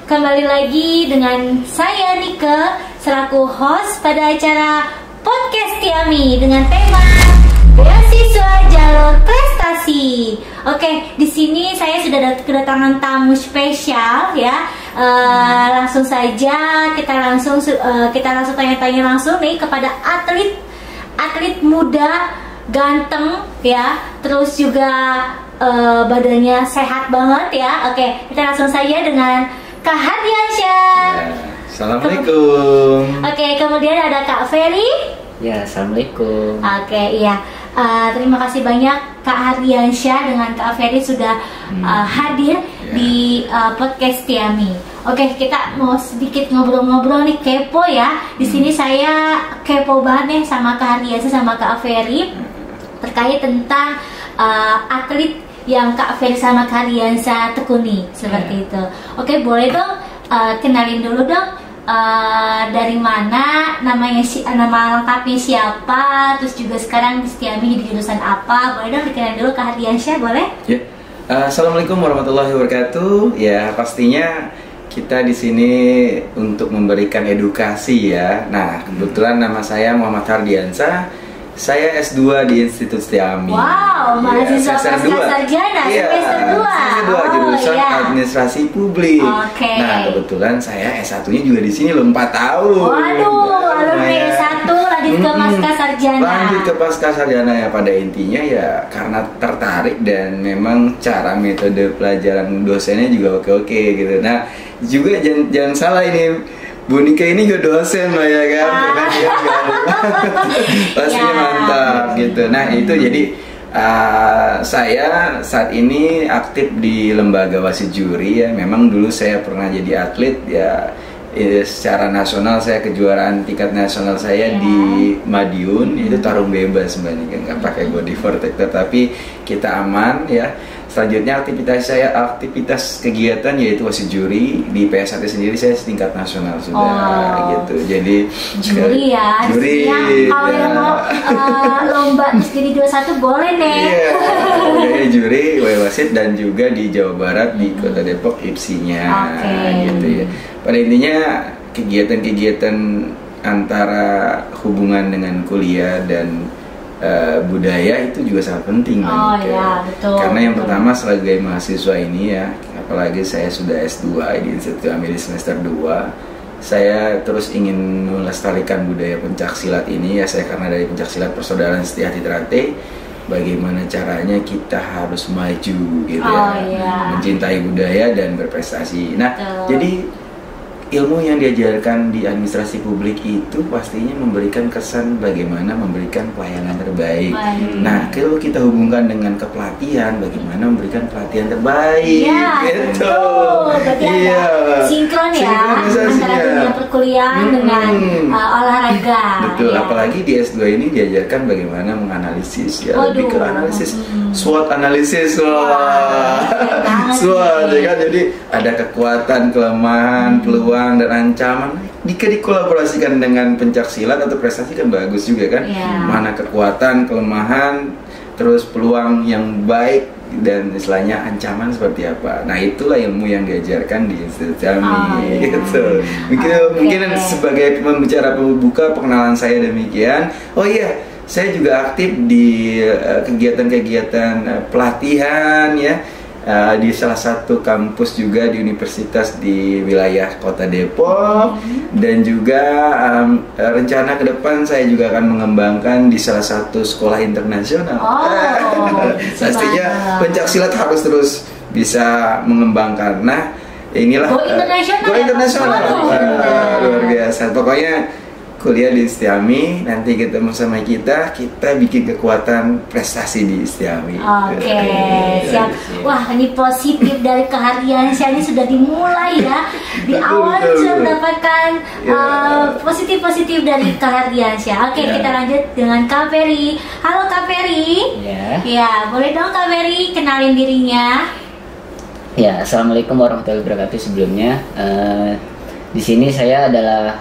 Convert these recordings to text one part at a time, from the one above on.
kembali lagi dengan saya Nike selaku host pada acara Podcast Tiami dengan tema Beasiswa Jalur Prestasi. Oke, di sini saya sudah kedatangan tamu spesial ya. Langsung saja kita langsung tanya-tanya langsung nih kepada atlet muda ganteng ya, terus juga badannya sehat banget ya. Oke, kita langsung saja dengan Kak Hardiansyah. Ya, assalamualaikum. Oke, kemudian ada Kak Ferry. Ya, assalamualaikum. Oke, iya. Terima kasih banyak Kak Hardiansyah dengan Kak Ferry sudah hadir di podcast Tiami. Oke, kita mau sedikit ngobrol-ngobrol nih, kepo ya. Di sini saya kepo banget nih sama Kak Hardiansyah sama Kak Ferry terkait tentang atlet yang Kak Ferry sama Kak Hardiansyah tekuni seperti itu. Oke, boleh dong kenalin dulu dong. Dari mana, nama lengkapnya siapa, terus juga sekarang di Setiami di jurusan apa, boleh dong dikenalin dulu Kak Hardiansyah, boleh? Ya, assalamualaikum warahmatullahi wabarakatuh. Ya, pastinya kita di sini untuk memberikan edukasi ya. Nah, kebetulan nama saya Muhammad Hardiansyah. Saya S2 di Institut Setiami. Wow, mahasiswa sarjana, semester 2. Semester 2 jurusan Administrasi Publik. Nah, kebetulan saya S1-nya juga di sini loh, 4 tahun. Waduh, alumni S1 lanjut ke pasca sarjana. Lanjut ke pasca sarjana ya, pada intinya ya karena tertarik dan memang cara metode pelajaran dosennya juga oke-oke gitu. Nah, juga jangan salah ini, Bu Nika ini juga dosen lah ya kan, pasti mantap gitu. Nah itu jadi saya saat ini aktif di lembaga wasit juri ya. Memang dulu saya pernah jadi atlet ya, secara nasional saya kejuaraan tingkat nasional saya di Madiun itu tarung bebas sebenarnya kan, nggak pakai body protector tapi kita aman ya. Selanjutnya aktivitas kegiatan yaitu wasit juri di PS1 sendiri saya setingkat nasional sudah gitu. Jadi juri ya. Juri. Kalau yang mau lomba jadi 21 boleh nih. Iya. Juri, wasit dan juga di Jawa Barat di Kota Depok IPSI-nya gitu ya. Pada intinya kegiatan-kegiatan antara hubungan dengan kuliah dan budaya itu juga sangat penting ya, betul, karena yang pertama sebagai mahasiswa ini ya, apalagi saya sudah S2 di Institut Amili semester 2, saya terus ingin melestarikan budaya pencaksilat ini ya. Saya karena dari pencaksilat Persaudaraan Setia Hati Ternate, bagaimana caranya kita harus maju gitu mencintai budaya dan berprestasi. Nah, jadi ilmu yang diajarkan di administrasi publik itu pastinya memberikan kesan bagaimana memberikan pelayanan terbaik. Nah, kalau kita hubungkan dengan kepelatihan, bagaimana memberikan pelatihan terbaik. Gitu. Iya. Sinkron ya antara dunia perkuliahan dengan olahraga. Betul. Apalagi di S2 ini diajarkan bagaimana menganalisis ya, lebih ke analisis SWOT analisis. SWOT ya kan. Jadi ada kekuatan, kelemahan, peluang dan ancaman. Jika dikolaborasikan dengan pencaksilat atau prestasi kan bagus juga kan. Mana kekuatan, kelemahan, terus peluang yang baik dan istilahnya ancaman seperti apa. Nah, itulah ilmu yang diajarkan di Institut kami gitu. Mungkin sebagai pembicara pembuka perkenalan saya demikian. Oh iya, saya juga aktif di kegiatan-kegiatan pelatihan ya. Di salah satu kampus juga di universitas di wilayah Kota Depok, dan juga rencana ke depan saya juga akan mengembangkan di salah satu sekolah internasional. Pastinya pencaksilat harus terus bisa mengembangkan. Nah, inilah Go internasional. Luar biasa. Pokoknya kuliah di Setiami, nanti ketemu sama kita bikin kekuatan prestasi di Setiami. Oke, siap. Wah, ini positif dari Kak Hardiansyah ini sudah dimulai ya. Di awal sudah mendapatkan positif dari Kak Hardiansyah. Oke, kita lanjut dengan Kak Ferry. Halo Kak Ferry. Ya, boleh dong Kak Ferry kenalin dirinya. Ya, assalamualaikum warahmatullahi wabarakatuh. Sebelumnya di sini saya adalah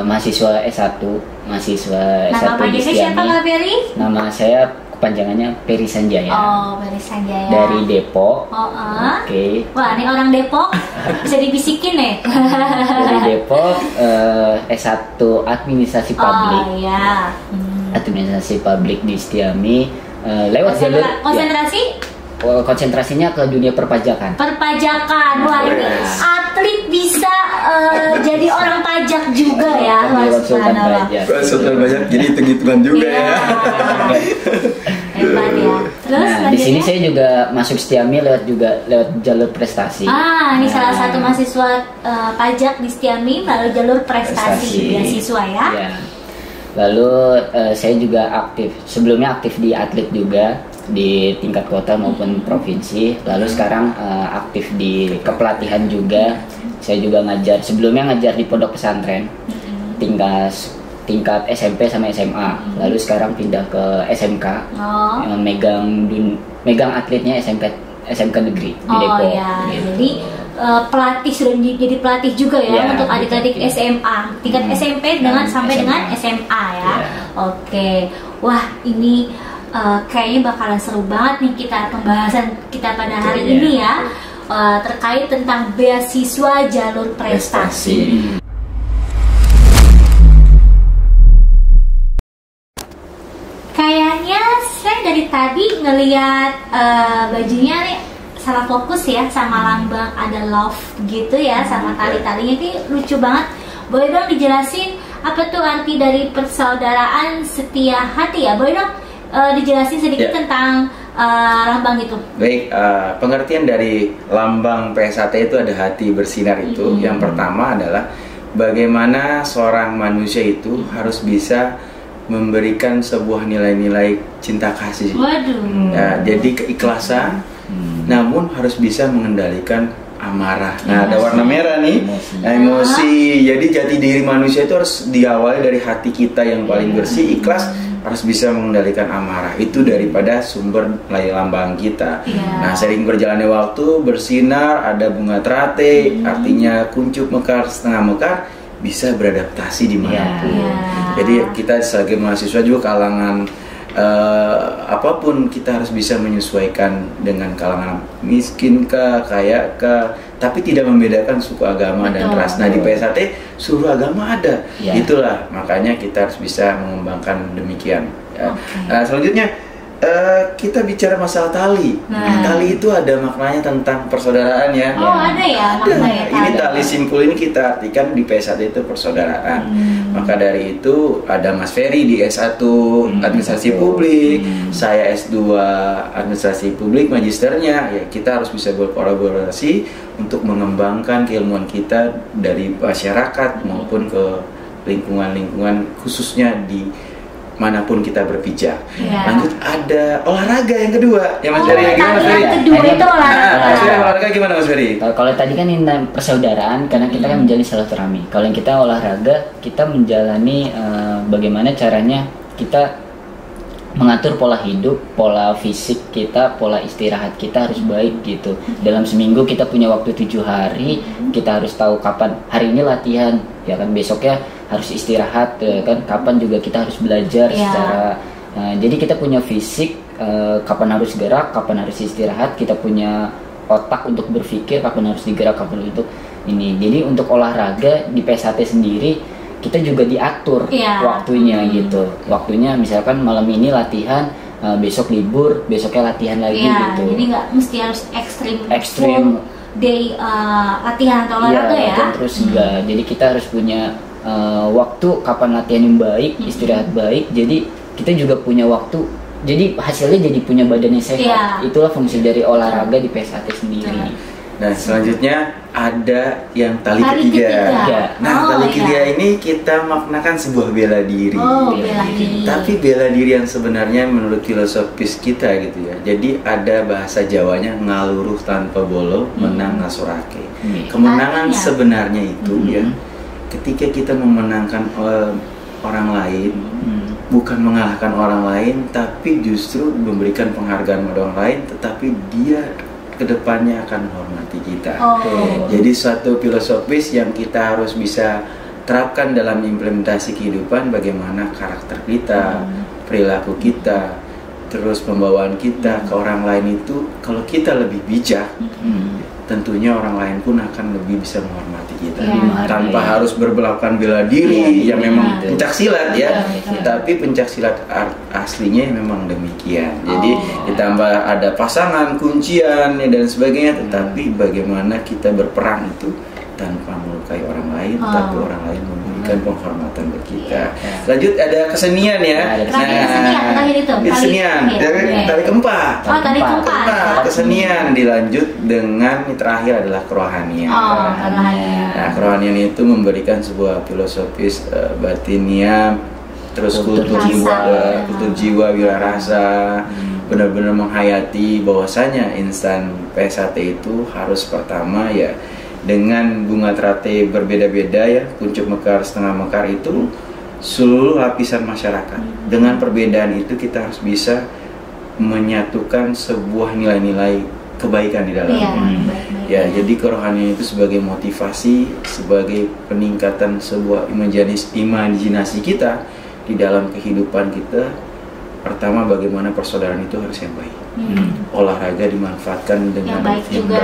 mahasiswa S1 Nama panjangnya siapa Kak Ferry? Nama saya kepanjangannya Peri Sanjaya. Oh, Peri Sanjaya. Dari Depok. Oke. Wah, ini orang Depok bisa dibisikin nih. Dari Depok, S1 Administrasi Publik. Oh iya. Administrasi Publik di Setiami. Lewat jalur konsentrasi? Konsentrasinya ke dunia perpajakan. Perpajakan, wah ini atlet bisa jadi orang pajak juga ya, konsultan pajak. Konsultan pajak, jadi hitung-hitungan juga ya. Hebat ya. Terus di sini saya juga masuk Setiami lewat jalur prestasi. Ini salah satu mahasiswa pajak di Setiami melalui jalur prestasi beasiswa ya. Lalu saya juga sebelumnya aktif di atlet juga di tingkat kota maupun provinsi. Lalu sekarang aktif di kepelatihan juga. Saya juga sebelumnya ngajar di pondok pesantren tingkat SMP sama SMA. Lalu sekarang pindah ke SMK, megang atletnya SMK negeri di Depok. Gitu. Jadi pelatih sudah jadi pelatih juga ya untuk adik-adik SMA tingkat SMP sampai dengan SMA ya. Oke. Wah, ini kayaknya bakalan seru banget nih pembahasan kita pada hari ini ya, terkait tentang beasiswa jalur prestasi. Kayaknya saya dari tadi ngelihat bajunya nih salah fokus ya, sama lambang ada love gitu ya, sama tali-talinya ini lucu banget. Boleh dong dijelasin apa tuh arti dari persaudaraan setia hati ya? Boleh dong dijelasin sedikit tentang lambang itu. Baik, pengertian dari lambang PSAT itu ada hati bersinar itu. Yang pertama adalah bagaimana seorang manusia itu harus bisa memberikan sebuah nilai-nilai cinta kasih. Jadi keikhlasan, namun harus bisa mengendalikan amarah. Nah, ada warna merah nih, emosi. Jadi jati diri manusia itu harus diawali dari hati kita yang paling bersih, ikhlas, harus bisa mengendalikan amarah. Itu daripada sumber lambang kita. Nah, sering berjalannya waktu, bersinar, ada bunga teratai, artinya kuncup mekar, setengah mekar, bisa beradaptasi dimanapun. Jadi kita sebagai mahasiswa juga kalangan apapun kita harus bisa menyesuaikan dengan kalangan miskin kah, kaya kah, tapi tidak membedakan suku, agama, dan ras. Nah, di PSAT seluruh agama ada. Itulah makanya kita harus bisa mengembangkan demikian. Nah, selanjutnya kita bicara masalah tali. Tali itu ada maknanya tentang persaudaraan ya. Ada ya maknanya. Ini tali simpul ini kita artikan di PS1 itu persaudaraan. Maka dari itu ada Mas Ferry di S1 Administrasi Publik, saya S2 Administrasi Publik magisternya. Ya, kita harus bisa berkolaborasi untuk mengembangkan keilmuan kita dari masyarakat maupun ke lingkungan-lingkungan khususnya di manapun kita berpijak. Lanjut ada olahraga yang kedua. Ya Mas Ferry, gimana Mas Ferry? Yang kedua itu olahraga. Olahraga gimana Mas Ferry? Kalau tadi kan ini persaudaraan karena kita kan menjalani silaturahmi. Kalau yang kita olahraga, kita menjalani bagaimana caranya kita mengatur pola hidup, pola fisik kita, pola istirahat kita harus baik gitu. Dalam seminggu kita punya waktu 7 hari, kita harus tahu kapan hari ini latihan, ya kan besoknya harus istirahat, ya kan kapan juga kita harus belajar secara jadi kita punya fisik, kapan harus gerak, kapan harus istirahat, kita punya otak untuk berpikir kapan harus digerak, kapan untuk ini. Jadi untuk olahraga di PSAT sendiri kita juga diatur waktunya gitu. Waktunya misalkan malam ini latihan, besok libur, besoknya latihan lagi gitu. Jadi nggak mesti harus ekstrim day latihan atau olahraga ya. Terus enggak. Jadi kita harus punya waktu kapan latihan yang baik, istirahat baik. Jadi kita juga punya waktu. Jadi hasilnya jadi punya badan yang sehat. Itulah fungsi dari olahraga di PSAT sendiri. Nah, selanjutnya ada yang tali ketiga. Tali ketiga ini kita maknakan sebuah bela diri. Bela diri. Tapi bela diri yang sebenarnya menurut filosofis kita gitu ya. Jadi ada bahasa Jawanya ngaluruh tanpa bolo, menang ngasorake. Kemenangan sebenarnya itu ya, ketika kita memenangkan orang lain, bukan mengalahkan orang lain, tapi justru memberikan penghargaan pada orang lain, tetapi dia kedepannya akan menghormati kita. Jadi suatu filosofis yang kita harus bisa terapkan dalam implementasi kehidupan, bagaimana karakter kita, perilaku kita, terus pembawaan kita ke orang lain itu, kalau kita lebih bijak, tentunya orang lain pun akan lebih bisa menghormati kita, tanpa harus berbelakan bela diri yang memang pencak silat ya. Tapi pencak silat aslinya memang demikian. Jadi ditambah ada pasangan, kuncian dan sebagainya, tetapi bagaimana kita berperang itu tanpa melukai orang lain, tapi orang lain memberikan penghormatan bagi kita. Lanjut ada kesenian ya. Kesenian, tari keempat. Tari keempat. Kesenian dilanjut dengan yang terakhir adalah kerohanian. Nah, kerohanian itu memberikan sebuah filosofis batinnya, terus kultur jiwa, wirarasa, benar-benar menghayati bahwasanya insan PSAT itu harus pertama ya dengan bunga teratai berbeda-beda ya, kuncup mekar, setengah mekar itu seluruh lapisan masyarakat. Dengan perbedaan itu kita harus bisa menyatukan sebuah nilai-nilai kebaikan di dalamnya. Ya, jadi kerohanian itu sebagai motivasi, sebagai peningkatan sebuah imajinasi kita di dalam kehidupan kita. Pertama, bagaimana persaudaraan itu harus yang baik. Olahraga dimanfaatkan dengan yang baik juga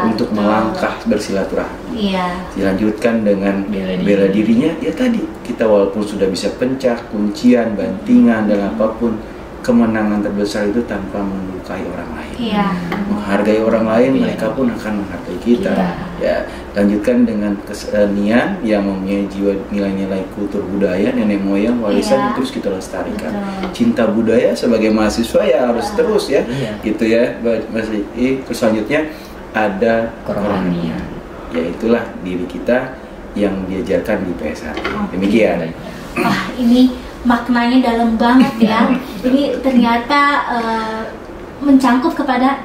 untuk melangkah bersilaturahmi. Dilanjutkan dengan bela dirinya. Ya tadi, kita walaupun sudah bisa pencak, kuncian, bantingan dan apapun, kemenangan terbesar itu tanpa melukai orang lain. Menghargai orang lain, mereka pun akan menghargai kita. Ya, lanjutkan dengan kesenian yang mempunyai jiwa nilai-nilai kultur budaya nenek moyang, warisan terus kita lestarikan. Cinta budaya sebagai mahasiswa ya harus terus ya. Gitu ya, Mas Riki. Terus selanjutnya ada kerohanian. Ya itulah diri kita yang diajarkan di PSAT. Demikian. Wah, ini maknanya dalam banget ya. Ini ternyata mencangkup kepada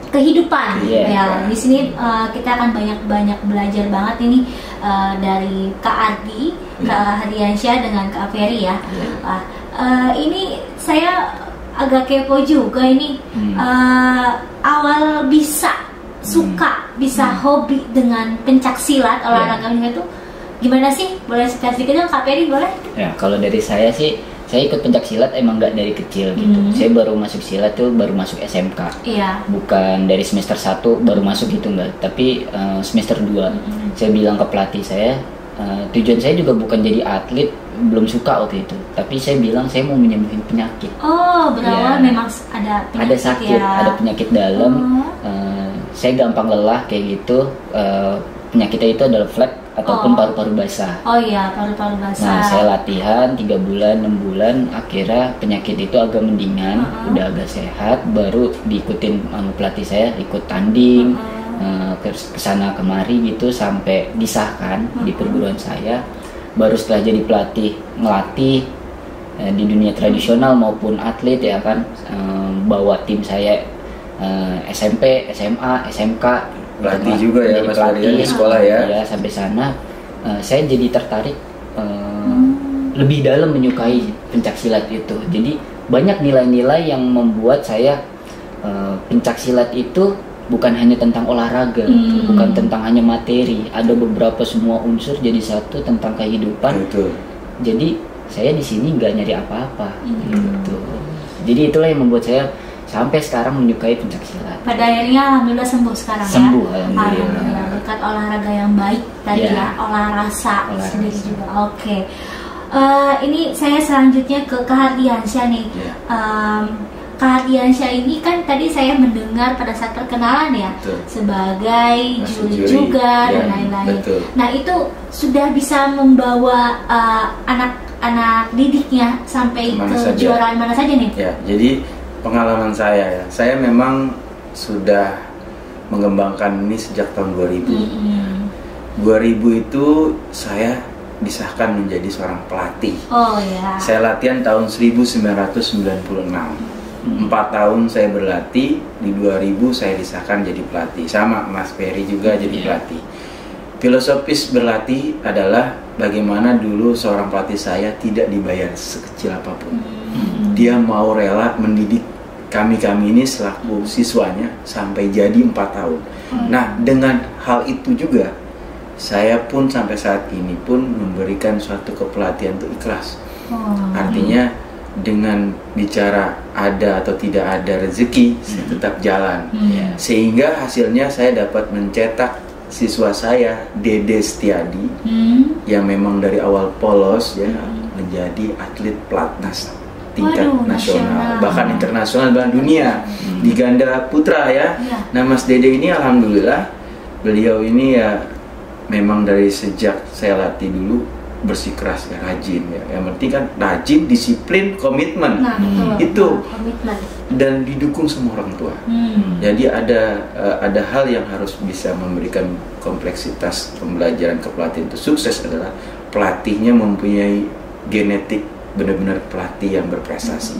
kehidupan. Ya, di sini kita akan banyak belajar banget ini dari Kak Ardi, Kak Hadiansyah dengan Kak Ferry ya. Ini saya agak kepo juga ini, awal bisa suka, bisa hobi dengan pencak silat, olahraganya itu gimana sih? Boleh sedikit dong Kak Ferry, boleh? Ya, kalau dari saya sih, saya ikut pencak silat emang nggak dari kecil gitu. Saya baru masuk silat tuh baru masuk SMK. Bukan dari semester 1 baru masuk gitu enggak, tapi semester 2. Saya bilang ke pelatih saya, tujuan saya juga bukan jadi atlet, belum suka waktu itu. Tapi saya bilang saya mau menyembuhin penyakit. Berawal memang ada penyakit. Ada sakit, ada penyakit dalam. Saya gampang lelah kayak gitu. Penyakitnya itu adalah flek ataupun paru-paru basah. Paru-paru basah. Nah, saya latihan 3 bulan, 6 bulan, akhirnya penyakit itu agak mendingan, udah agak sehat, baru diikutin sama pelatih saya, ikut tanding, kesana kemari gitu sampai disahkan di perguruan saya. Baru setelah jadi pelatih, ngelatih di dunia tradisional maupun atlet ya kan, bawa tim saya SMP, SMA, SMK. Pelatih juga ya Mas Ardian di sekolah ya. Ya, sampai sana saya jadi tertarik lebih dalam menyukai pencak silat itu. Jadi banyak nilai-nilai yang membuat saya pencak silat itu bukan hanya tentang olahraga, bukan tentang hanya materi. Ada beberapa semua unsur jadi satu tentang kehidupan. Jadi saya di sini nggak nyari apa-apa. Gitu. Jadi itulah yang membuat saya sampai sekarang menyukai pencak silat. Pada akhirnya alhamdulillah sembuh sekarang sembuh, ya. Alhamdulillah berkat olahraga yang baik tadi ya, olahraga sendiri juga. Ini saya selanjutnya ke Kak Hadiansyah nih. Kak Hadiansyah ini kan tadi saya mendengar pada saat perkenalan ya, sebagai juri juga dan lain-lain. Nah, itu sudah bisa membawa anak-anak didiknya sampai ke kejuaraan mana saja nih? Ya, jadi pengalaman saya memang sudah mengembangkan ini sejak tahun 2000. 2000 itu saya disahkan menjadi seorang pelatih. Saya latihan tahun 1996. 4 tahun saya berlatih, di 2000 saya disahkan jadi pelatih. Sama Mas Ferry juga jadi pelatih. Filosofis berlatih adalah bagaimana dulu seorang pelatih saya tidak dibayar sekecil apapun. Dia mau rela mendidik kami ini selaku siswanya sampai jadi 4 tahun. Nah, dengan hal itu juga saya pun sampai saat ini pun memberikan suatu kepelatihan itu ikhlas. Artinya dengan bicara ada atau tidak ada rezeki, saya tetap jalan. Sehingga hasilnya saya dapat mencetak siswa saya, Dede Setiadi, yang memang dari awal polos ya, menjadi atlet pelatnas tingkat nasional, bahkan internasional, bahkan dunia di ganda putra ya. Nah, Mas Dede ini alhamdulillah, beliau ini ya memang dari sejak saya latih dulu bersikeras ya, rajin ya. Yang penting kan rajin, disiplin, komitmen. Itu komitmen. Dan didukung sama orang tua. Jadi ada hal yang harus bisa memberikan kompleksitas pembelajaran kepelatihan itu sukses adalah pelatihnya mempunyai genetik benar-benar pelatih yang berprestasi.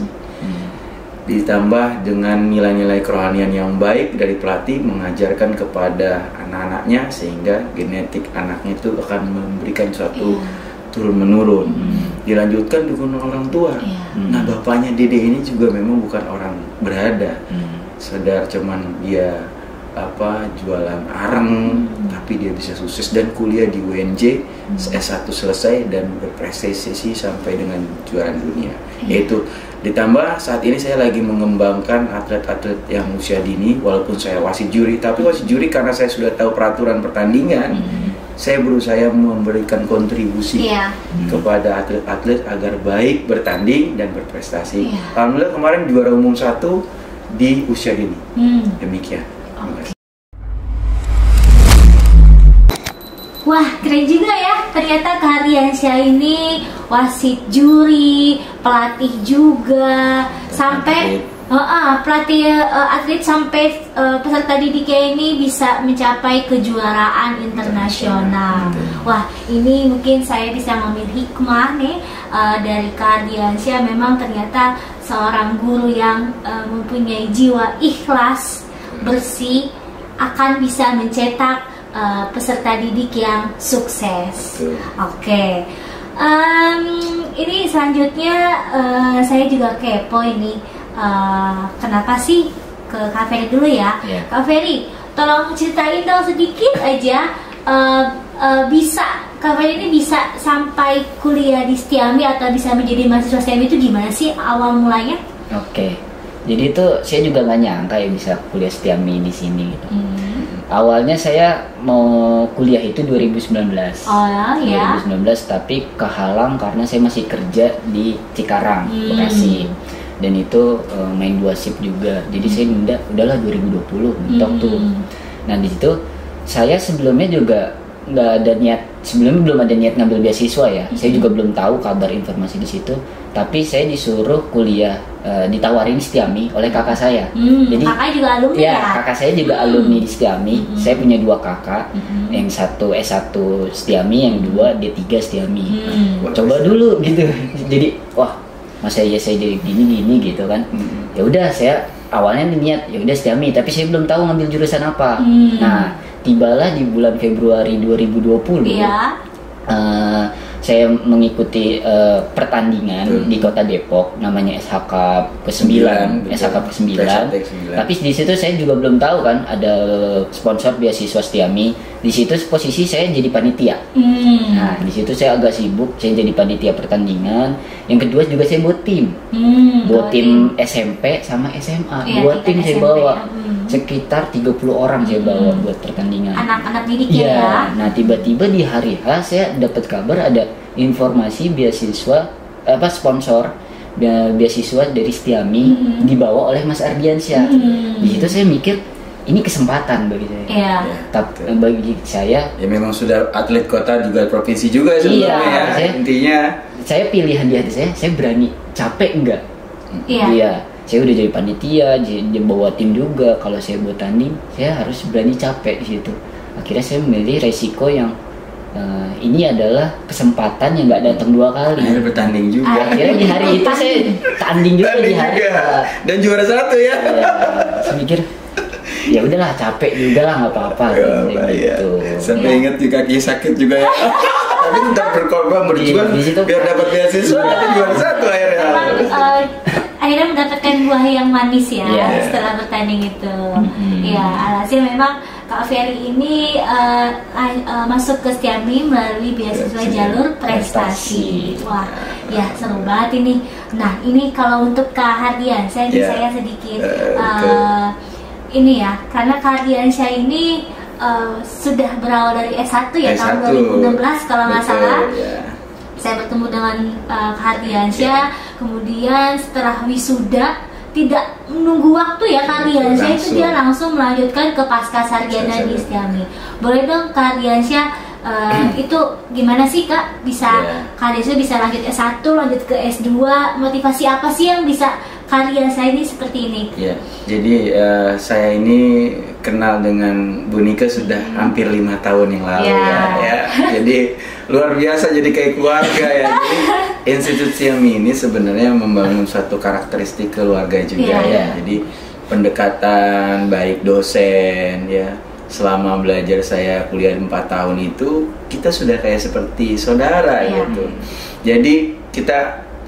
Ditambah dengan nilai-nilai kerohanian yang baik dari pelatih mengajarkan kepada anak-anaknya, sehingga genetik anaknya itu akan memberikan suatu turun menurun. Dilanjutkan dukungan orang tua. Nah, bapaknya Dede ini juga memang bukan orang berada. Sadar cuman dia jualan areng, tapi dia bisa sukses dan kuliah di UNJ, S1 selesai dan berprestasi sampai dengan juara dunia. Yaitu ditambah saat ini saya lagi mengembangkan atlet-atlet yang usia dini, walaupun saya wasit juri, tapi wasit juri karena saya sudah tahu peraturan pertandingan, saya berusaha memberikan kontribusi kepada atlet-atlet agar baik bertanding dan berprestasi. Alhamdulillah kemarin juara umum 1 di usia dini. Demikian. Wah, keren juga ya. Ternyata Kak Ardiansyah ini wasit juri, pelatih juga, sampai pelatih atlet sampai peserta didiknya ini bisa mencapai kejuaraan internasional. Wah, ini mungkin saya bisa mengambil hikmah nih dari Kak Ardiansyah. Memang ternyata seorang guru yang mempunyai jiwa ikhlas, bersih, akan bisa mencetak peserta didik yang sukses. Oke. Ini selanjutnya saya juga kepo ini. Kenapa sih ke Kak Ferry dulu ya? Kak Ferry, tolong ceritain dong sedikit aja, bisa Kak Ferry ini bisa sampai kuliah di Setiami atau bisa menjadi mahasiswa Setiami itu gimana sih awal mulanya? Oke, jadi itu saya juga nggak nyangka ya bisa kuliah Setiami di sini gitu. Awalnya saya mau kuliah itu 2019. 2019, tapi kehalang karena saya masih kerja di Cikarang, Bekasi. Dan itu main 2 shift juga. Jadi saya udahlah 2020 mentok tuh. Nah, di situ saya sebelumnya juga nggak ada niat, sebelumnya belum ada niat ngambil beasiswa ya. Saya juga belum tahu kabar informasi di situ. Tapi saya disuruh kuliah, ditawarin Setiami oleh kakak saya. Jadi kakak juga alumni ya? Kakak saya juga alumni di Setiami. Saya punya 2 kakak, yang satu S1 Setiami, yang 2 D3 Setiami. Coba dulu gitu. Jadi wah, masa ya saya jadi gini gitu kan. Ya udah, saya awalnya niat ya udah Setiami, tapi saya belum tahu ngambil jurusan apa. Nah, tibalah di bulan Februari 2020. Saya mengikuti pertandingan di Kota Depok, namanya SHK ke-9. Tapi di situ saya juga belum tahu kan ada sponsor beasiswa Setiami. Di situ posisi saya jadi panitia. Nah, di situ saya agak sibuk, saya jadi panitia pertandingan. Yang kedua juga saya buat tim. Buat tim SMP sama SMA. 2 tim saya bawa. Sekitar 30 orang saya bawa buat pertandingan. Anak-anak didiknya ya. Nah, tiba-tiba di hari H saya dapat kabar ada informasi beasiswa sponsor beasiswa dari Setiami dibawa oleh Mas Ardiansyah. Di situ saya mikir ini kesempatan bagi saya. Tapi bagi saya ya memang sudah atlet kota juga provinsi juga sebenarnya ya. Intinya saya pilihan di hati saya berani capek enggak? Iya. Saya udah jadi panitia, jadi bawa tim juga. Kalau saya buat tanding, saya harus berani capek di situ. Akhirnya saya memilih resiko yang ini adalah kesempatan yang nggak datang 2 kali. Akhirnya bertanding juga. Akhirnya di hari itu saya tanding juga di hari dan juara 1 ya. Saya mikir ya udahlah, capek juga lah, nggak apa-apa gitu. Sampai ingat di kaki sakit juga ya. Tapi tetap berkorban berjuang biar dapat beasiswa. Juara 1 akhirnya. Akhirnya mendapatkan buah yang manis ya setelah bertanding itu. Ya, alhasil memang Kak Ferry ini masuk ke Setiami melalui beasiswa jalur prestasi. Wah, ya seru banget ini. Nah, ini kalau untuk Kak Hardian, saya sedikit ini ya, karena Kak Hardiansyah ini sudah berawal dari S1 ya, tahun 2016 kalau nggak salah. Saya bertemu dengan Kak Hardiansyah, kemudian setelah wisuda tidak menunggu waktu ya Kak Hardiansyah, itu dia langsung melanjutkan ke pasca sarjana di Setiami. Boleh dong Kak Hardiansyah, itu gimana sih Kak bisa Kak Hardiansyah bisa lanjut S1, lanjut ke S2, motivasi apa sih yang bisa Kak Hardiansyah ini seperti ini? Ya, jadi saya ini kenal dengan Bu Nika sudah hampir 5 tahun yang lalu ya. Jadi luar biasa, jadi kayak keluarga ya. Jadi Institut Setiami ini sebenarnya membangun suatu karakteristik keluarga juga ya. Jadi pendekatan baik dosen ya. Selama belajar saya kuliah 4 tahun itu kita sudah kayak seperti saudara gitu. Jadi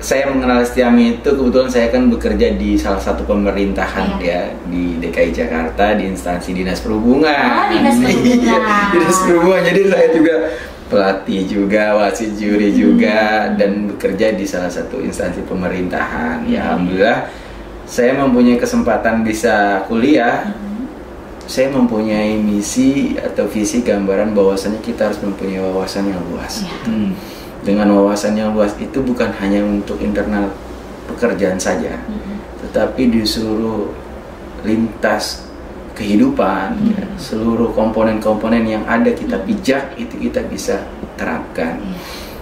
saya mengenal Setiami itu kebetulan saya kan bekerja di salah satu pemerintahan ya di DKI Jakarta di instansi Dinas Perhubungan. Dinas Perhubungan. Jadi saya juga pelatih juga, wasit juri juga, dan bekerja di salah satu instansi pemerintahan. Ya alhamdulillah saya mempunyai kesempatan bisa kuliah. Saya mempunyai misi atau visi gambaran bahwasannya kita harus mempunyai wawasan yang luas. Dengan wawasan yang luas itu bukan hanya untuk internal pekerjaan saja, tetapi di seluruh lintas kehidupan, seluruh komponen-komponen yang ada kita pijak itu kita bisa terapkan.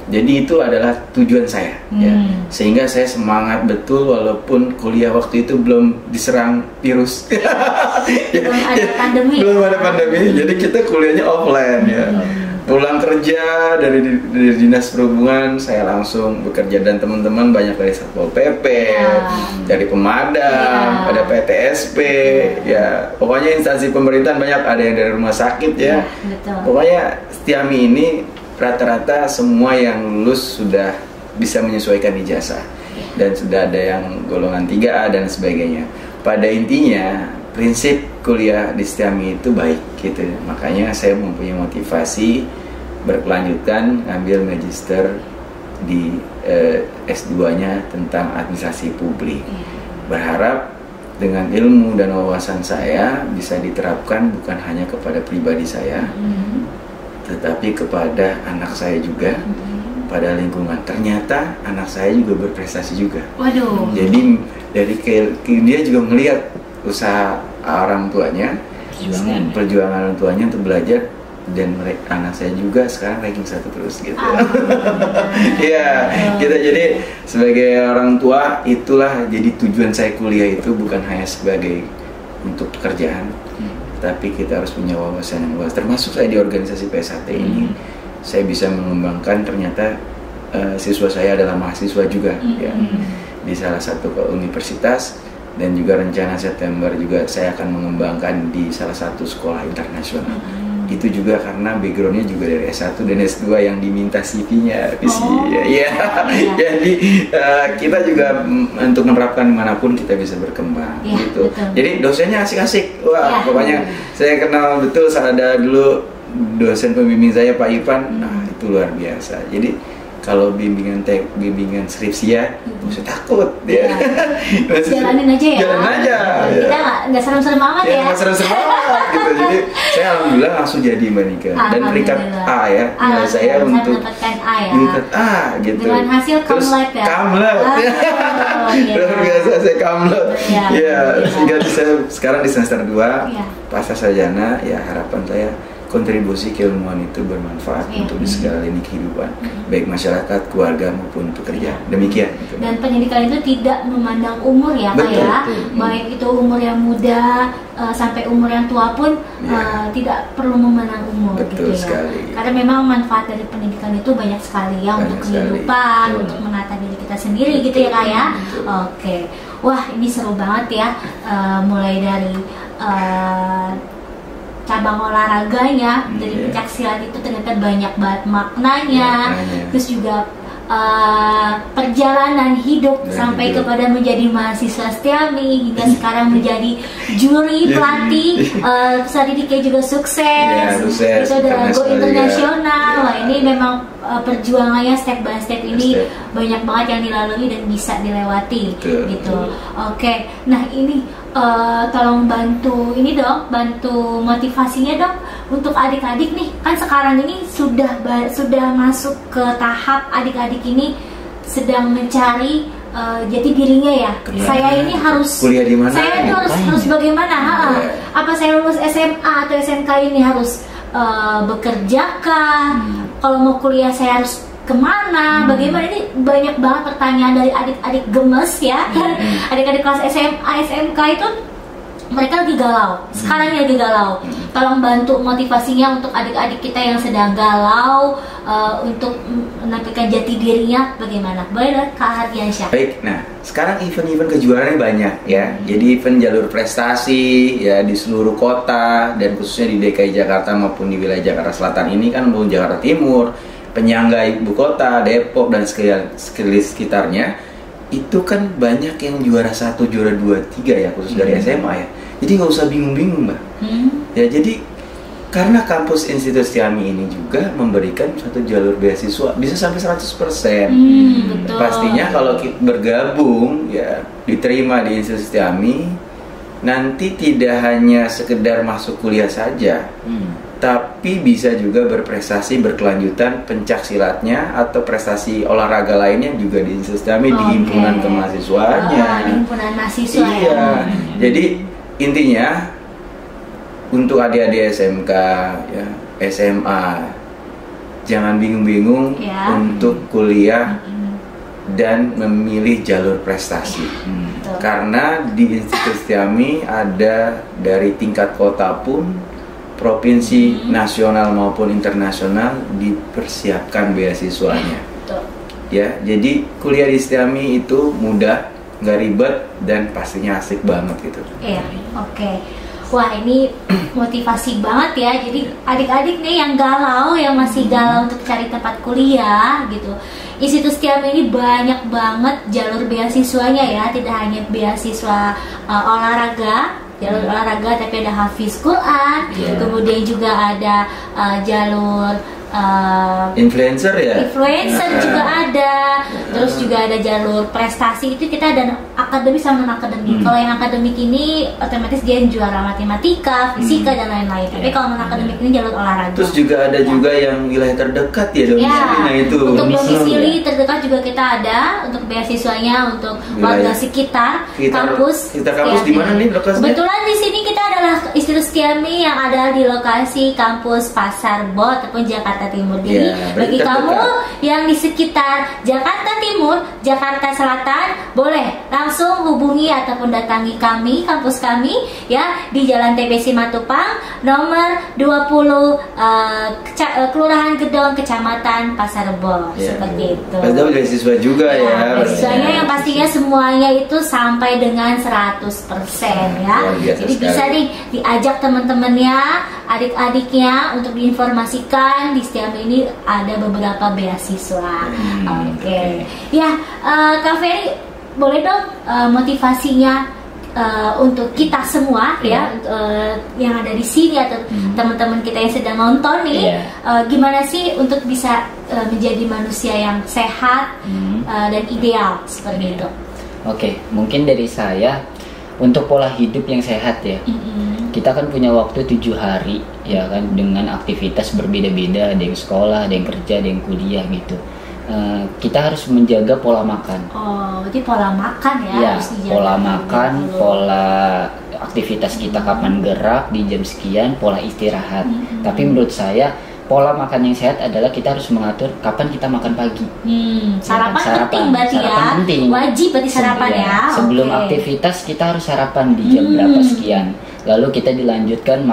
Jadi itu adalah tujuan saya, ya. Sehingga saya semangat betul walaupun kuliah waktu itu belum diserang virus. Belum ada pandemi. Belum ada pandemi. Jadi kita kuliahnya offline ya. Pulang kerja dari Dinas Perhubungan, saya langsung bekerja dan teman-teman banyak dari Satpol PP, dari pemadam, ada PTSP, ya pokoknya instansi pemerintahan banyak, ada yang dari rumah sakit ya. Pokoknya Setiami ini rata-rata semua yang lulus sudah bisa menyesuaikan ijazah dan sudah ada yang golongan 3A dan sebagainya. Pada intinya prinsip kuliah di Setiami itu baik gitu, makanya saya mempunyai motivasi berkelanjutan ngambil magister di S2-nya tentang administrasi publik. Berharap dengan ilmu dan wawasan saya bisa diterapkan bukan hanya kepada pribadi saya, tetapi kepada anak saya juga, pada lingkungan. Ternyata anak saya juga berprestasi juga. Waduh. Jadi dari dia juga melihat usaha orang tuanya, perjuangan orang tuanya untuk belajar, dan anak saya juga sekarang ranking 1 terus gitu. Iya, kita jadi sebagai orang tua itulah jadi tujuan saya kuliah itu bukan hanya sebagai untuk pekerjaan, tapi kita harus punya wawasan yang luas. Termasuk saya di organisasi PSHT ini, saya bisa mengembangkan ternyata siswa saya adalah mahasiswa juga ya, di salah satu universitas. Dan juga rencana September juga saya akan mengembangkan di salah satu sekolah internasional. Itu juga karena backgroundnya juga dari S1 dan S2 yang diminta CV-nya. Jadi kita juga untuk menerapkan dimanapun kita bisa berkembang gitu. Betul. Jadi dosennya asik-asik. Wah, pokoknya saya kenal betul ada dulu dosen pembimbing saya Pak Ivan. Nah, itu luar biasa. Jadi kalau bimbingan skripsi ya, saya takut dia. Jalanin aja ya. Jalan aja. Kita nggak serem-serem amat ya. Nggak serem-serem amat gitu. Jadi saya alhamdulillah langsung jadi Mbak Nika dan peringkat A ya. Nilai saya untuk mendapatkan A ya. Peringkat A gitu. Dengan hasil kamlet ya. Kamlet. Luar biasa saya kamlet. Ya, sehingga saya sekarang di semester 2 pasca sarjana ya, harapan saya kontribusi keilmuan itu bermanfaat untuk di segala lini kehidupan, baik masyarakat, keluarga maupun pekerja. Demikian. Gitu. Dan pendidikan itu tidak memandang umur ya, Pak ya. Baik itu umur yang muda sampai umur yang tua pun tidak perlu memandang umur. Betul gitu sekali. Ya. Karena memang manfaat dari pendidikan itu banyak sekali ya, untuk kehidupan, untuk menata diri kita sendiri gitu ya, Kak ya. Oke. Wah, ini seru banget ya. Mulai dari cabang olahraganya dari pencaksilat itu ternyata banyak banget maknanya. Terus juga perjalanan hidup sampai kepada menjadi mahasiswa Setiami hingga sekarang menjadi juri pelatih, peserta didiknya juga sukses, itu udah go internasional. Wah, ini memang perjuangannya step by step ini banyak banget yang dilalui dan bisa dilewati gitu. Oke, nah ini tolong bantu ini dong, bantu motivasinya dong untuk adik-adik nih, kan sekarang ini sudah masuk ke tahap adik-adik ini sedang mencari jati dirinya ya. Saya ini harus kuliah di mana? Saya itu harus bagaimana? Apa saya lulus SMA atau SMK ini harus bekerja kah? Kalau mau kuliah saya harus kemana? Bagaimana? Ini banyak banget pertanyaan dari adik-adik gemes ya. Adik-adik kelas SMA, SMK itu mereka lagi galau. Sekarang lagi galau. Tolong bantu motivasinya untuk adik-adik kita yang sedang galau untuk menampilkan jati dirinya. Bagaimana? Boleh Kak Hardiansyah. Baik, nah sekarang event-event kejuaraan banyak ya. Jadi event jalur prestasi ya di seluruh kota dan khususnya di DKI Jakarta maupun di wilayah Jakarta Selatan ini kan maupun Jakarta Timur, penyangga ibu kota, Depok dan sekitarnya itu kan banyak yang juara 1, juara 2, 3 ya, khusus dari SMA ya. Jadi nggak usah bingung-bingung Mbak. Ya jadi karena kampus Institut Setiami ini juga memberikan satu jalur beasiswa bisa sampai 100%. Betul. Pastinya kalau kita bergabung ya diterima di Institut Setiami, nanti tidak hanya sekedar masuk kuliah saja. Tapi bisa juga berprestasi berkelanjutan pencak silatnya atau prestasi olahraga lainnya juga di Institut Setiami di himpunan kemahasiswanya. Himpunan mahasiswa. Iya. Jadi intinya untuk adik-adik SMK, ya, SMA, jangan bingung-bingung untuk kuliah dan memilih jalur prestasi. Karena di Institut Setiami ada dari tingkat kota pun, provinsi, nasional maupun internasional dipersiapkan beasiswanya. Ya, jadi kuliah di Setiami itu mudah, nggak ribet dan pastinya asik banget gitu. Iya, oke. Wah, ini motivasi banget ya. Jadi adik-adik nih yang galau, yang masih galau untuk cari tempat kuliah gitu. Institut Setiami ini banyak banget jalur beasiswanya ya. Tidak hanya beasiswa olahraga, jalur olahraga, tapi ada Hafiz Quran. Kemudian juga ada jalur influencer ya. Influencer juga ada. Terus juga ada jalur prestasi, itu kita ada akademik sama non akademik. Kalau yang akademik ini otomatis dia juara matematika, fisika dan lain-lain. Tapi kalau non akademik ini jalur olahraga. Terus juga ada juga yang wilayah terdekat ya domisilinya itu. Untuk domisili terdekat juga kita ada untuk beasiswanya untuk warga sekitar kampus. Kita kampus di mana nih lokasinya? Kebetulan di sini kita adalah Institut Setiami yang ada di lokasi kampus Pasar Bo ataupun Jakarta Timur. Jadi bagi kamu yang di sekitar Jakarta Timur, Jakarta Selatan, boleh langsung hubungi ataupun datangi kami, kampus kami ya di Jalan TBC Matupang nomor 20 Kelurahan Gedong, Kecamatan Pasar Bo. Seperti itu. Ada beasiswa juga ya. Beasiswanya yang pastinya semuanya itu sampai dengan 100% ya. Jadi bisa nih diajak teman-temannya, adik-adiknya untuk diinformasikan di Setiami ini ada beberapa beasiswa. Oke. Ya, Kak Ferry, boleh dong motivasinya untuk kita semua ya, yang ada di sini atau teman-teman kita yang sedang nonton nih, gimana sih untuk bisa menjadi manusia yang sehat dan ideal seperti itu? Oke, mungkin dari saya untuk pola hidup yang sehat ya. Kita kan punya waktu 7 hari ya kan, dengan aktivitas berbeda-beda, ada yang sekolah, ada yang kerja, ada yang kuliah gitu. Kita harus menjaga pola makan. Oh, jadi pola makan ya, harus dijaga. Pola makan, pola aktivitas kita kapan gerak di jam sekian, pola istirahat. Tapi menurut saya pola makan yang sehat adalah kita harus mengatur kapan kita makan pagi. Sarapan penting berarti ya. Penting. Wajib berarti sarapan ya. Sebelum aktivitas kita harus sarapan di jam berapa sekian. Lalu kita dilanjutkan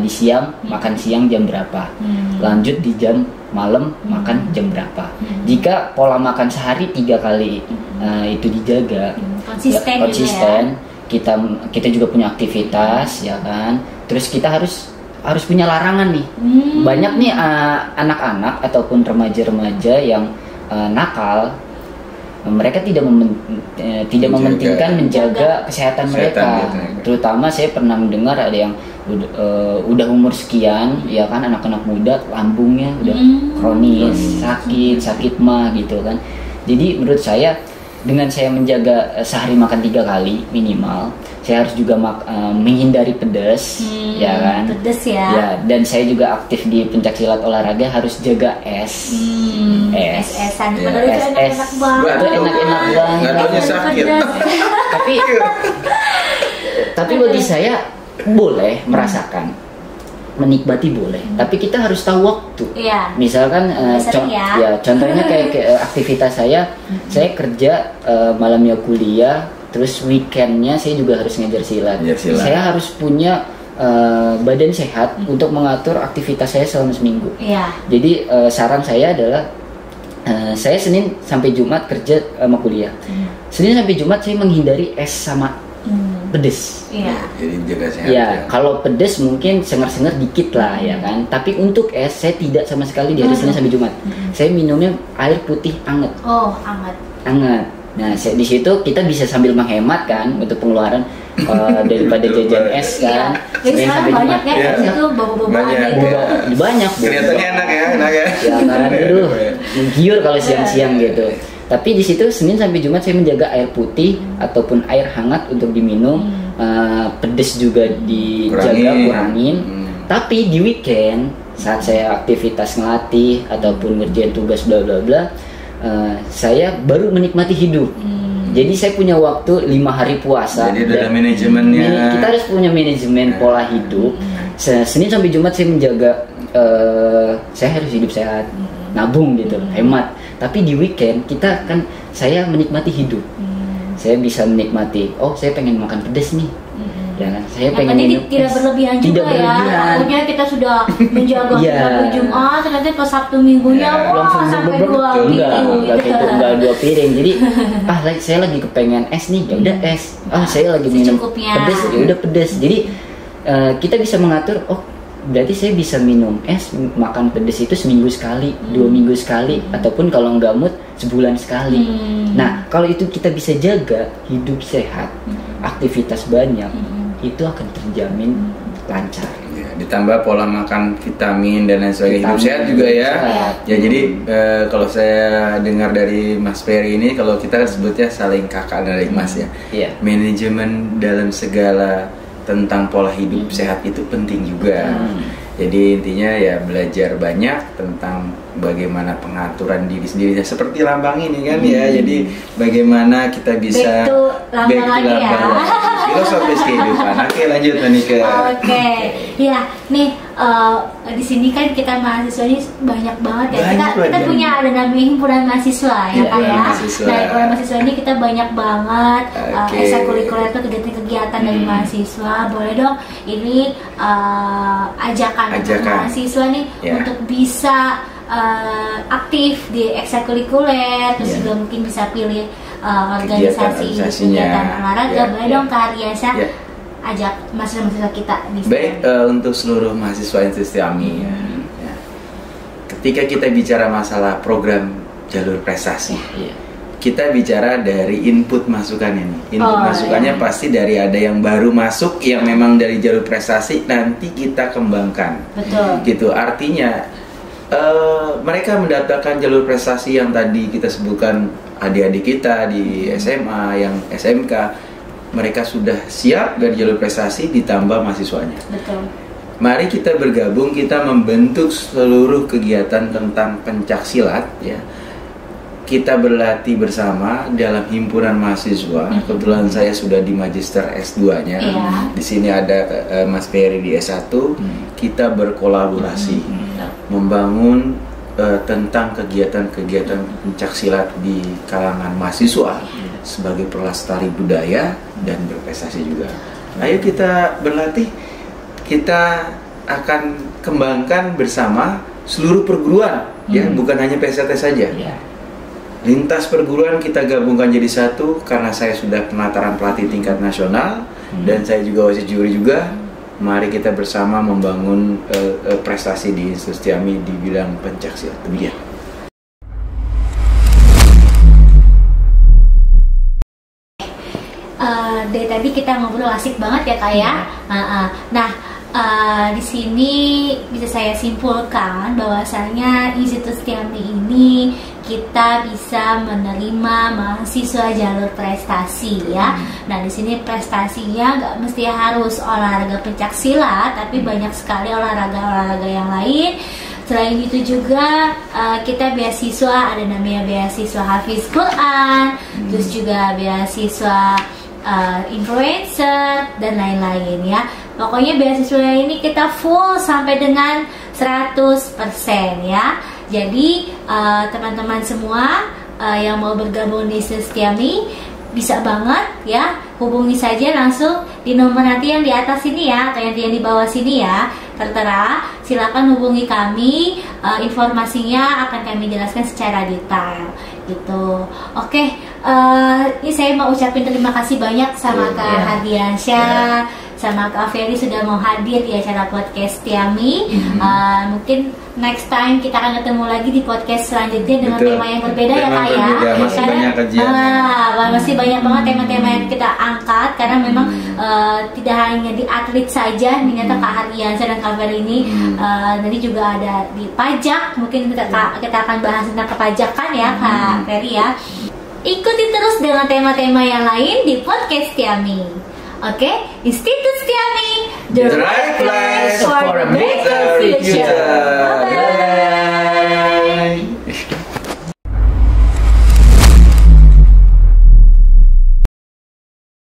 di siang, makan siang jam berapa. Lanjut di jam malam, makan jam berapa. Jika pola makan sehari 3 kali itu dijaga, konsisten ya. Kita juga punya aktivitas ya kan. Terus kita harus punya larangan nih. Banyak nih anak-anak ataupun remaja-remaja yang nakal, mereka tidak mementingkan menjaga kesehatan mereka. Terutama saya pernah mendengar ada yang udah umur sekian, ya kan, anak-anak muda lambungnya udah kronis, sakit mah gitu kan. Jadi menurut saya dengan saya menjaga sehari makan 3 kali minimal, saya harus juga menghindari pedas, ya kan? Pedas ya. Ya, dan saya juga aktif di pencaksilat olahraga, harus jaga es. Es-esan, padahal itu enak-enak banget. Itu enak-enak banget. Nggak taunya sakit. Tapi bagi saya boleh merasakan, menikmati boleh, tapi kita harus tahu waktu. Iya. Misalkan contohnya kayak aktivitas saya kerja malamnya kuliah, terus weekendnya saya juga harus ngajar silat. Saya harus punya badan sehat untuk mengatur aktivitas saya selama seminggu. Iya. Jadi saran saya adalah saya Senin sampai Jumat kerja sama kuliah. Senin sampai Jumat saya menghindari es sama pedes. Iya. Jadi jaga sehat. Ya, kalau pedes mungkin senger-senger dikit lah ya kan. Tapi untuk es saya tidak sama sekali di hari Senin sampai Jumat. Saya minumnya air putih anget. Oh, anget. Nah, di situ kita bisa sambil menghemat kan untuk pengeluaran daripada jajan es kan. Jadi sekarang banyak ya itu bobo-boboan gitu. Banyak. Kelihatannya enak ya. Ya kan, aduh, menggiur kalau siang-siang gitu. Tapi di situ Senin sampai Jumat saya menjaga air putih ataupun air hangat untuk diminum, pedes juga kurangin. Tapi di weekend saat saya aktivitas ngelatih ataupun ngerjain tugas bla bla bla, saya baru menikmati hidup. Jadi saya punya waktu 5 hari puasa. Jadi ada manajemennya. Kita harus punya manajemen pola hidup. Senin sampai Jumat saya menjaga, saya harus hidup sehat, nabung gitu, hemat. Tapi di weekend saya menikmati hidup. Saya bisa menikmati, saya pengen makan pedas nih. Ya kan? Saya pengen minum tidak berlebihan juga ya. Takutnya kita sudah menjaga hari Jumat, ternyata pas Sabtu Minggunya sampai 2 piring. Enggak 2 piring. Jadi saya lagi kepengen es nih, ya udah es. Saya lagi minum pedas, ya udah pedas. Jadi kita bisa mengatur, berarti saya bisa minum es, makan pedas itu seminggu sekali, 2 minggu sekali, ataupun kalau nggak mood sebulan sekali. Nah, kalau itu kita bisa jaga hidup sehat, aktivitas banyak, itu akan terjamin lancar. Ya, ditambah pola makan vitamin dan lain sebagainya, hidup sehat juga ya. Ya jadi kalau saya dengar dari Mas Ferry ini, kalau kita sebutnya saling kakak dari Mas ya. Manajemen dalam segala tentang pola hidup sehat itu penting juga. Jadi intinya ya belajar banyak tentang bagaimana pengaturan diri sendiri, seperti lambang ini kan ya. Jadi bagaimana kita bisa back to lambang filosofis kehidupan. Oke, lanjut Monika. Oke. Ya, nih di sini kan kita mahasiswa ini banyak banget ya. Kita punya ada namanya himpunan mahasiswa ya kan ya. Nah, himpunan mahasiswa ini kita banyak banget ekstrakurikuler itu kegiatan-kegiatan dari mahasiswa. Boleh dong ini ajakan mahasiswa nih untuk bisa aktif di ekstrakurikuler, terus juga mungkin bisa pilih organisasi kegiatan olahraga. Boleh dong Kak Ariansyah ajak mahasiswa kita di sini. Baik, untuk seluruh mahasiswa Institut Tiami ya. Ketika kita bicara masalah program jalur prestasi, kita bicara dari input masukan ini. Input masukannya pasti dari ada yang baru masuk yang memang dari jalur prestasi, nanti kita kembangkan. Betul. Gitu. Artinya mereka mendapatkan jalur prestasi yang tadi kita sebutkan, adik-adik kita di SMA, yang SMK, mereka sudah siap dari jalur prestasi ditambah mahasiswanya. Betul. Mari kita bergabung, kita membentuk seluruh kegiatan tentang pencaksilat ya. Kita berlatih bersama dalam himpunan mahasiswa. Kebetulan saya sudah di magister S2-nya. Di sini ada Mas Ferry di S1. Kita berkolaborasi membangun tentang kegiatan-kegiatan pencaksilat di kalangan mahasiswa sebagai pelestari budaya dan berprestasi juga. Ayo kita berlatih, kita akan kembangkan bersama seluruh perguruan ya, bukan hanya PSTT saja. Lintas perguruan kita gabungkan jadi satu, karena saya sudah penataran pelatih tingkat nasional dan saya juga wasit juri juga. Mari kita bersama membangun prestasi di Institut Tiami di bidang pencaksilat. Demikian. Day tadi kita ngobrol asik banget ya Kak ya. Nah, di sini bisa saya simpulkan bahwasanya Institut Setiami ini kita bisa menerima mahasiswa jalur prestasi ya. Nah, di sini prestasinya nggak mesti harus olahraga pencaksilat, tapi banyak sekali olahraga yang lain. Selain itu juga kita beasiswa, ada namanya beasiswa Hafiz Quran, terus juga beasiswa influencer dan lain-lain ya. Pokoknya beasiswa ini kita full sampai dengan 100% ya. Jadi teman-teman semua yang mau bergabung di Setiami bisa banget ya, hubungi saja langsung di nomor nanti yang di atas sini ya, atau yang di bawah sini ya, tertera. Silakan hubungi kami, informasinya akan kami jelaskan secara detail gitu. Oke, ini saya mau ucapin terima kasih banyak sama Kak Hardiansyah, sama Kak Ferry sudah mau hadir di acara podcast Setiami. Mungkin next time kita akan ketemu lagi di podcast selanjutnya dengan tema yang berbeda ya Kak ya. Masih banyak kajian. Masih banyak banget tema-tema yang kita angkat karena memang tidak hanya di atlet saja. Ternyata Kak Hardiansyah dan Kak Ferry ini nanti juga ada di pajak. Mungkin kita akan bahas tentang kepajakan ya Kak Ferry ya. Ikuti terus dengan tema-tema yang lain di podcast Setiami. Oke, Institut Setiami, the right place for a better future. Bye-bye.